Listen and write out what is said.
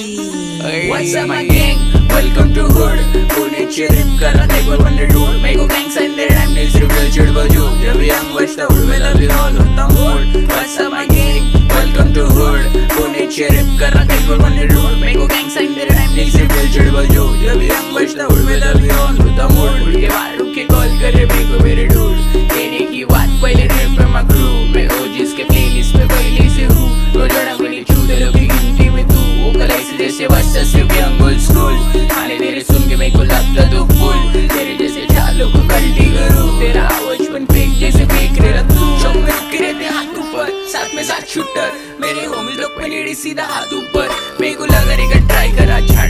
What's up my gang? Welcome to hood. Pune चिरिप करा एक बार वंडर डूड. मेरे को गैंग साइन दे रैम नहीं सिर्फ दिल चिढ़ बजू. जब यंग बचता उड़ में लव यू ऑल होता मूड. What's up my gang? Welcome to hood. Pune चिरिप करा एक बार वंडर डूड. मेरे को गैंग साइन दे रैम नहीं सिर्फ दिल चिढ़ बजू. जब यंग बचता उड़ में लव यू ऑल होता मूड. उड़ के बाहर रुक के कॉल करे मेरे को मेरे डूड. कहने की बात पहले रैप पे मैं क्रू. मैं ओजीज के प्लेलिस्ट पे पहले से हूँ. रोजाना मैंने छू दे लोग की गिनती में तू. वो कलाई जैसे बच्चा सिर्फ यंग ओल्ड स्कूल. आने तेरे सुन के मेरे को लगता तो फुल. तेरे जैसे चालों को गलती करूँ. तेरा आवाज बन फेक जैसे फेंक रहे तू. शौक में रुके रहते हाथ ऊपर. साथ में साथ शूटर. मेरे होमी लोग पे लेडी सीधा हाथ ऊपर. मेरे को लगा रहेगा ट्राई करा छाड़.